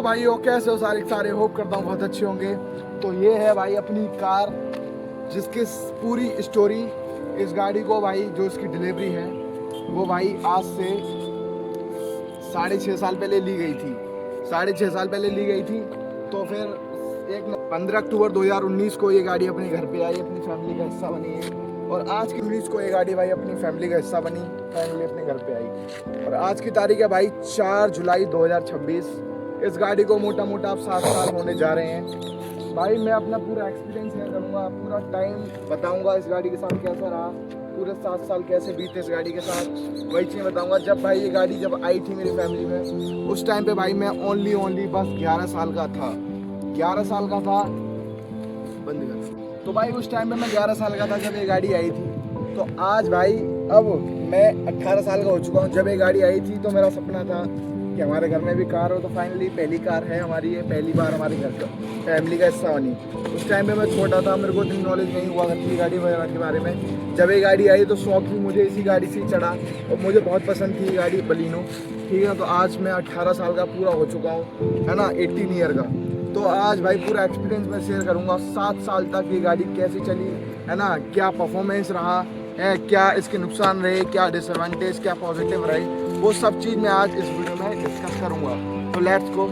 भाइयों कैसे हो सारे होप करता हूँ बहुत अच्छे होंगे। तो ये है भाई अपनी कार, जिसकी पूरी स्टोरी, इस गाड़ी को भाई जो इसकी डिलीवरी है वो भाई आज से 6.5 साल पहले ली गई थी। 6.5 साल पहले ली गई थी। तो फिर 15 अक्टूबर 2019 को ये गाड़ी अपने घर पे आई, अपनी फैमिली का हिस्सा बनी है। और आज की 19 को ये गाड़ी भाई अपनी फैमिली का हिस्सा बनी, फाइनली अपने घर पे आई। और आज की तारीख है भाई 4 जुलाई 2026। इस गाड़ी को मोटा मोटा आप 7 साल होने जा रहे हैं। भाई मैं अपना पूरा एक्सपीरियंस शेयर करूँगा, पूरा टाइम बताऊँगा इस गाड़ी के साथ कैसा रहा, पूरे 7 साल कैसे बीते इस गाड़ी के साथ, वही चीज़ बताऊँगा। जब भाई ये गाड़ी जब आई थी मेरी फैमिली में, उस टाइम पे भाई मैं ओनली बस 11 साल का था। 11 साल का था, बंद कर। तो भाई उस टाइम पे मैं 11 साल का था जब ये गाड़ी आई थी। तो आज भाई अब मैं 18 साल का हो चुका हूँ। जब ये गाड़ी आई थी तो मेरा सपना था कि हमारे घर में भी कार हो। तो फाइनली पहली कार है हमारी, ये पहली बार हमारे घर का फैमिली का हिस्सा बनी। उस टाइम पे मैं छोटा था, मेरे को इतनी नॉलेज नहीं हुआ करती गाड़ी वगैरह के बारे में। जब ये गाड़ी आई तो शौक ही मुझे इसी गाड़ी से ही चढ़ा और मुझे बहुत पसंद थी ये गाड़ी बलिनो। ठीक है, तो आज मैं 18 साल का पूरा हो चुका हूँ, है ना, 18 ईयर का। तो आज भाई पूरा एक्सपीरियंस मैं शेयर करूँगा। 7 साल तक ये गाड़ी कैसी चली, है ना, क्या परफॉर्मेंस रहा है, क्या इसके नुकसान रहे, क्या डिसएडवांटेज, क्या पॉजिटिव रहे, वो सब चीज़ मैं आज इस वीडियो में डिस्कस करूँगा। तो लेट्स गो।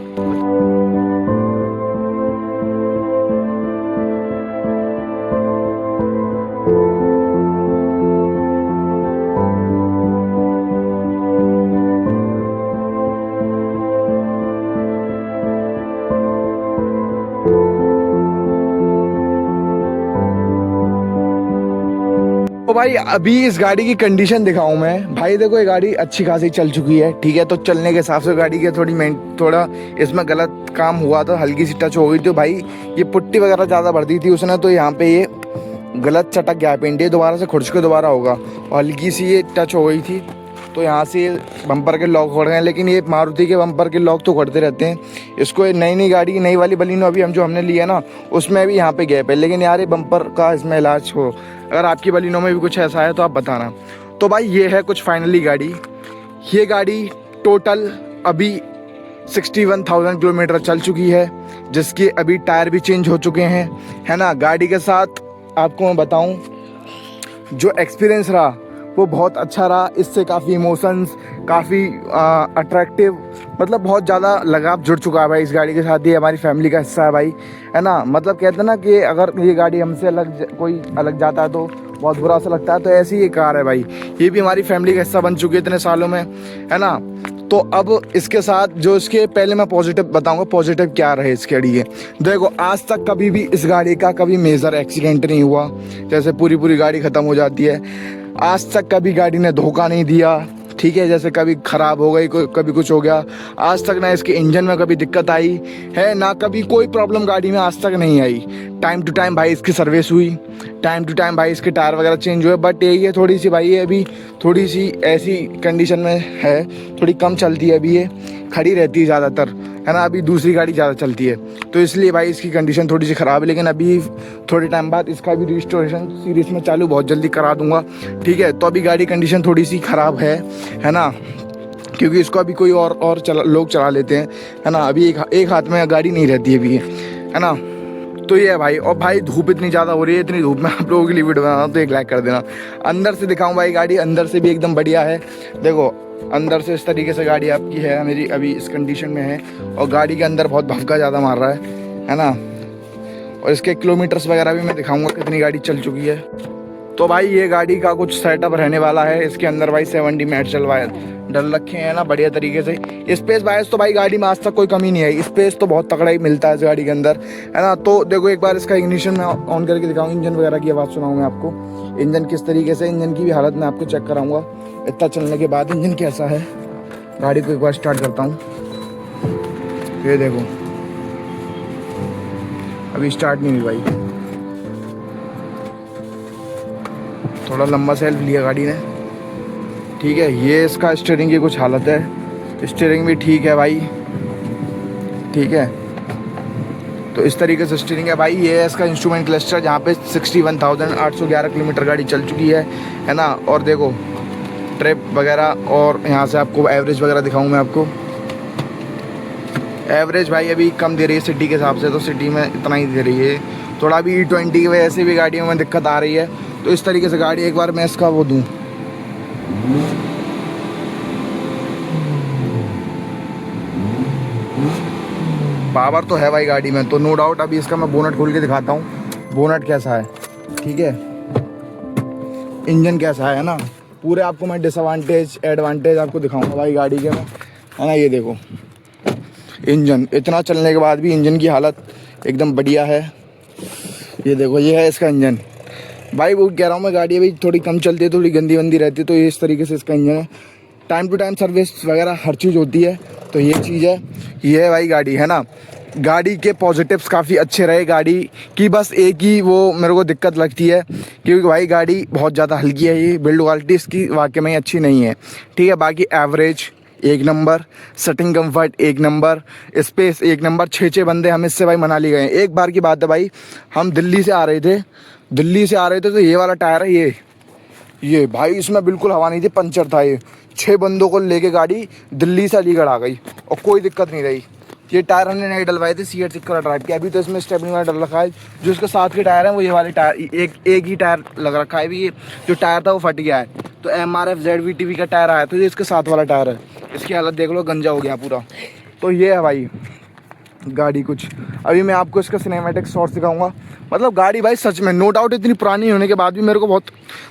तो भाई अभी इस गाड़ी की कंडीशन दिखाऊं मैं। भाई देखो ये गाड़ी अच्छी खासी चल चुकी है, ठीक है। तो चलने के हिसाब से गाड़ी के थोड़ा इसमें गलत काम हुआ था, हल्की सी टच हो गई थी भाई। ये पुट्टी वगैरह ज़्यादा भर दी थी उसने, तो यहाँ पे ये गलत चटक गया पेंट, ये दोबारा से खुर्च के दोबारा होगा। और हल्की सी ये टच हो गई थी, तो यहाँ से बम्पर के लॉक खोल गए हैं। लेकिन ये मारुति के बम्पर के लॉक तो करते रहते हैं। इसको नई गाड़ी, नई वाली बलिनो अभी जो हमने लिया ना, उसमें भी यहाँ पे गैप है। लेकिन यार ये बम्पर का इसमें इलाज हो, अगर आपकी बलिनो में भी कुछ ऐसा है तो आप बताना। तो भाई ये है कुछ फाइनली गाड़ी। ये गाड़ी टोटल अभी 61,000 किलोमीटर चल चुकी है, जिसके अभी टायर भी चेंज हो चुके हैं, है ना। गाड़ी के साथ आपको मैं बताऊँ जो एक्सपीरियंस रहा वो बहुत अच्छा रहा। इससे काफ़ी इमोशंस, काफ़ी अट्रैक्टिव, मतलब बहुत ज़्यादा लगाव जुड़ चुका है भाई इस गाड़ी के साथ। ये हमारी फैमिली का हिस्सा है भाई, है ना। मतलब कहते हैं ना कि अगर ये गाड़ी हमसे कोई अलग जाता है तो बहुत बुरा सा लगता है, तो ऐसी ये कार है भाई। ये भी हमारी फैमिली का हिस्सा बन चुकी है इतने सालों में, है ना। तो अब इसके साथ जो इसके पहले मैं पॉजिटिव बताऊंगा, पॉजिटिव क्या रहे इस गाड़ी के। देखो आज तक कभी भी इस गाड़ी का कभी मेजर एक्सीडेंट नहीं हुआ, जैसे पूरी गाड़ी ख़त्म हो जाती है। आज तक कभी गाड़ी ने धोखा नहीं दिया, ठीक है, जैसे कभी ख़राब हो गई, कभी कुछ हो गया। आज तक ना इसके इंजन में कभी दिक्कत आई है, ना कभी कोई प्रॉब्लम गाड़ी में आज तक नहीं आई। टाइम टू टाइम भाई इसकी सर्विस हुई, टाइम टू टाइम भाई इसके टायर वगैरह चेंज हुए। बट यही है थोड़ी सी भाई, ये अभी थोड़ी सी ऐसी कंडीशन में है, थोड़ी कम चलती है अभी, ये खड़ी रहती है ज़्यादातर, है ना। अभी दूसरी गाड़ी ज़्यादा चलती है, तो इसलिए भाई इसकी कंडीशन थोड़ी सी ख़राब है। लेकिन अभी थोड़े टाइम बाद इसका भी रिस्टोरेशन सीरीज में चालू बहुत जल्दी करा दूंगा, ठीक है। तो अभी गाड़ी कंडीशन थोड़ी सी ख़राब है ना, क्योंकि इसको अभी कोई और लोग चला लेते हैं, है ना। अभी एक हाथ में गाड़ी नहीं रहती है अभी, है ना। तो ये है भाई। और भाई धूप इतनी ज़्यादा हो रही है, इतनी धूप में आप लोगों के लिए वीडियो बना रहा हूँ, तो एक लाइक कर देना। अंदर से दिखाऊँ भाई, गाड़ी अंदर से भी एकदम बढ़िया है। देखो अंदर से इस तरीके से गाड़ी आपकी है, मेरी अभी इस कंडीशन में है। और गाड़ी के अंदर बहुत भभका ज़्यादा मार रहा है ना। और इसके किलोमीटर्स वगैरह भी मैं दिखाऊंगा कितनी गाड़ी चल चुकी है। तो भाई ये गाड़ी का कुछ सेटअप रहने वाला है। इसके अंदर भाई 70 मेटल वायर डल रखे हैं ना बढ़िया तरीके से। स्पेस वाइज तो भाई गाड़ी में आज तक कोई कमी नहीं आई, स्पेस तो बहुत तगड़ा ही मिलता है इस गाड़ी के अंदर, है ना। तो देखो एक बार इसका इग्निशन में ऑन करके दिखाऊँ, इंजन वगैरह की आवाज़ सुनाऊँ मैं आपको। इंजन किस तरीके से, इंजन की भी हालत मैं आपको चेक कराऊँगा इतना चलने के बाद इंजन कैसा है। गाड़ी को एक बार स्टार्ट करता हूँ, ये देखो अभी स्टार्ट नहीं हुई भाई, थोड़ा लंबा सेल्फ लिया गाड़ी ने, ठीक है। ये इसका स्टीयरिंग की कुछ हालत है, स्टीयरिंग भी ठीक है भाई, ठीक है। तो इस तरीके से स्टीयरिंग है भाई। ये है इसका इंस्ट्रूमेंट क्लस्टर, जहाँ पे 61,811 किलोमीटर गाड़ी चल चुकी है ना। और देखो ट्रिप वगैरह, और यहाँ से आपको एवरेज वगैरह दिखाऊँ मैं आपको, एवरेज भाई अभी कम दे रही है सिटी के हिसाब से, तो सिटी में इतना ही दे रही है। थोड़ा भी E20 की वजह से भी गाड़ियों में दिक्कत आ रही है, तो इस तरीके से गाड़ी एक बार मैं इसका वो दूँ। पावर तो है भाई गाड़ी में, तो नो डाउट। अभी इसका मैं बोनट खोल के दिखाता हूँ, बोनट कैसा है, ठीक है, इंजन कैसा है ना, पूरे आपको मैं डिसएडवांटेज एडवांटेज आपको दिखाऊंगा भाई गाड़ी के में, है ना। ये देखो इंजन, इतना चलने के बाद भी इंजन की हालत एकदम बढ़िया है। ये देखो, ये है इसका इंजन भाई। वो कह रहा हूँ मैं, गाड़ी अभी थोड़ी कम चलती है, थोड़ी गंदी वंदी रहती है, तो ये इस तरीके से इसका इंजन है। टाइम टू टाइम सर्विस वगैरह हर चीज़ होती है, तो ये चीज़ है। ये है भाई गाड़ी, है ना। गाड़ी के पॉजिटिव्स काफ़ी अच्छे रहे। गाड़ी की बस एक ही वो मेरे को दिक्कत लगती है, क्योंकि भाई गाड़ी बहुत ज़्यादा हल्की है। ये बिल्ड क्वालिटी इसकी वाकई में अच्छी नहीं है, ठीक है। बाकी एवरेज एक नंबर, सेटिंग कंफर्ट एक नंबर, स्पेस एक नंबर। 6 बंदे हम इससे भाई मनाली गए। एक बार की बात है भाई, हम दिल्ली से आ रहे थे, तो ये वाला टायर है, ये भाई इसमें बिल्कुल हवा नहीं थी, पंचर था ये। 6 बंदों को लेके गाड़ी दिल्ली से अलीगढ़ आ गई और कोई दिक्कत नहीं रही। ये टायर हमने नहीं डलवाए थे, सीएट 6 वाला ड्राइव किया। अभी तो इसमें स्टेपनी वाला डल रखा है। जो इसके साथ के टायर हैं वो ये वाले टायर, एक ही टायर लग रखा है। अभी ये जो टायर था वो फट गया है, तो MRF ZVTV का टायर आया था, ये इसके साथ वाला टायर है। इसकी हालत देख लो, गंजा हो गया पूरा। तो ये है भाई गाड़ी कुछ। अभी मैं आपको इसका सिनेमैटिक शॉट्स दिखाऊंगा। मतलब गाड़ी भाई सच में नो डाउट इतनी पुरानी होने के बाद भी मेरे को बहुत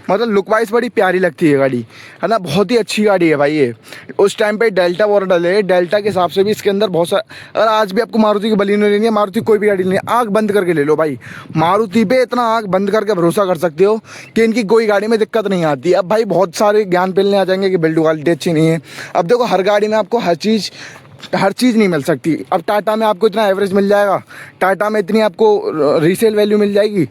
मतलब लुक वाइज बड़ी प्यारी लगती है गाड़ी, है ना। बहुत ही अच्छी गाड़ी है भाई ये। उस टाइम पे डेल्टा वॉर डले, डेल्टा के हिसाब से भी इसके अंदर बहुत सारा। अगर आज भी आपको मारुति की बलिनो लेनी है, मारुति कोई भी गाड़ी लेनी है, आँख बंद करके ले लो भाई। मारुति पे इतना आँख बंद करके भरोसा कर सकते हो कि इनकी कोई गाड़ी में दिक्कत नहीं आती। अब भाई बहुत सारे ज्ञान पेलने आ जाएंगे कि बिल्ड क्वालिटी अच्छी नहीं है। अब देखो, हर गाड़ी में आपको हर चीज़ नहीं मिल सकती। अब टाटा में आपको इतना एवरेज मिल जाएगा, टाटा में इतनी आपको रीसेल वैल्यू मिल जाएगी,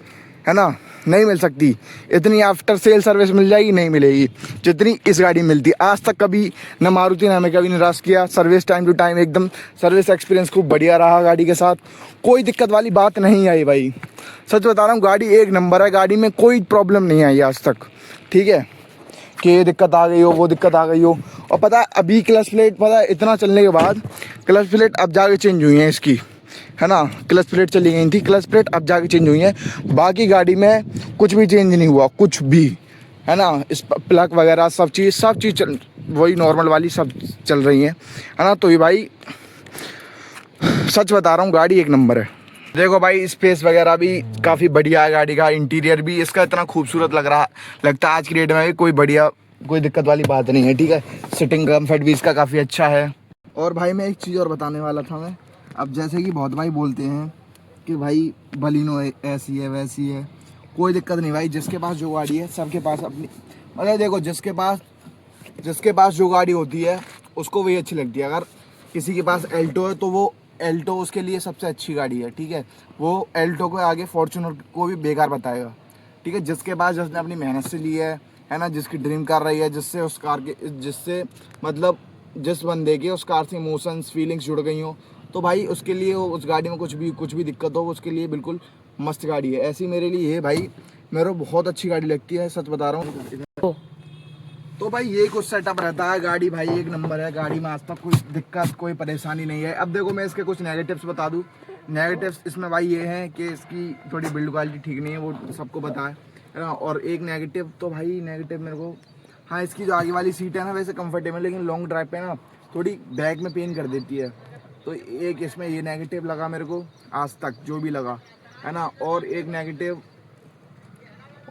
है ना, नहीं मिल सकती। इतनी आफ्टर सेल सर्विस मिल जाएगी, नहीं मिलेगी जितनी इस गाड़ी में मिलती। आज तक कभी ना मारुति ने हमें कभी निराश किया। सर्विस टाइम टू टाइम एकदम, सर्विस एक्सपीरियंस खूब बढ़िया रहा गाड़ी के साथ। कोई दिक्कत वाली बात नहीं आई भाई, सच बता रहा हूँ। गाड़ी एक नंबर है, गाड़ी में कोई प्रॉब्लम नहीं आई आज तक, ठीक है। कि ये दिक्कत आ गई हो, वो दिक्कत आ गई हो। और पता है अभी क्लच प्लेट, पता है इतना चलने के बाद क्लच प्लेट अब जाके चेंज हुई है इसकी, है ना। क्लच प्लेट चली गई थी, क्लच प्लेट अब जाके चेंज हुई है। बाकी गाड़ी में कुछ भी चेंज नहीं हुआ, कुछ भी, है ना। इस प्लग वगैरह सब चीज़ चल वही नॉर्मल वाली सब चल रही है ना। तो ये भाई सच बता रहा हूँ, गाड़ी एक नंबर है। देखो भाई, स्पेस वगैरह भी काफ़ी बढ़िया है गाड़ी का। इंटीरियर भी इसका इतना खूबसूरत लगता है आज की डेट में। कोई दिक्कत वाली बात नहीं है, ठीक है। सिटिंग कम्फर्ट भी इसका काफ़ी अच्छा है। और भाई मैं एक चीज़ और बताने वाला था मैं। अब जैसे कि बहुत भाई बोलते हैं कि भाई बलिनो ऐसी है वैसी है, कोई दिक्कत नहीं भाई। जिसके पास जो गाड़ी है, सबके पास अपनी, मतलब देखो जिसके पास जो गाड़ी होती है उसको वही अच्छी लगती है। अगर किसी के पास एल्टो है तो वो एल्टो उसके लिए सबसे अच्छी गाड़ी है, ठीक है। वो एल्टो को आगे फॉर्च्यूनर को भी बेकार बताएगा, ठीक है। जिसके पास, जिसने अपनी मेहनत से ली है ना, जिसकी ड्रीम कार रही है, जिस बंदे के उस कार से इमोशंस फीलिंग्स जुड़ गई हो, तो भाई उसके लिए उस गाड़ी में कुछ भी दिक्कत हो, उसके लिए बिल्कुल मस्त गाड़ी है। ऐसी मेरे लिए है भाई, मेरे को बहुत अच्छी गाड़ी लगती है, सच बता रहा हूँ। तो भाई ये कुछ सेटअप रहता है। गाड़ी भाई एक नंबर है, गाड़ी में आज तक कोई दिक्कत कोई परेशानी नहीं है। अब देखो मैं इसके कुछ नेगेटिव्स बता दूं। नेगेटिव्स इसमें भाई ये हैं कि इसकी थोड़ी बिल्ड क्वालिटी ठीक नहीं है, वो सबको पता है ना। और एक नेगेटिव तो भाई नेगेटिव मेरे को, हाँ, इसकी जो आगे वाली सीट है ना वैसे कंफर्टेबल, लेकिन लॉन्ग ड्राइव पे ना थोड़ी बैक में पेन कर देती है। तो एक इसमें ये नेगेटिव लगा मेरे को आज तक जो भी लगा, है ना। और एक नेगेटिव,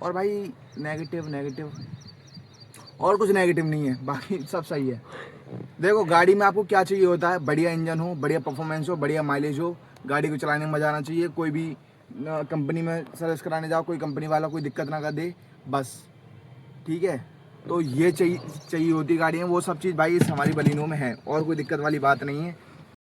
और भाई नेगेटिव और कुछ नेगेटिव नहीं है, बाकी सब सही है। देखो गाड़ी में आपको क्या चाहिए होता है, बढ़िया इंजन हो, बढ़िया परफॉर्मेंस हो, बढ़िया माइलेज हो, गाड़ी को चलाने में मजा आना चाहिए। कोई भी कंपनी में सर्विस कराने जाओ, कोई कंपनी वाला कोई दिक्कत ना कर दे, बस, ठीक है। तो ये चाहिए होती गाड़ी में, वो सब चीज़ भाई इस हमारी बलिनो में है, और कोई दिक्कत वाली बात नहीं है।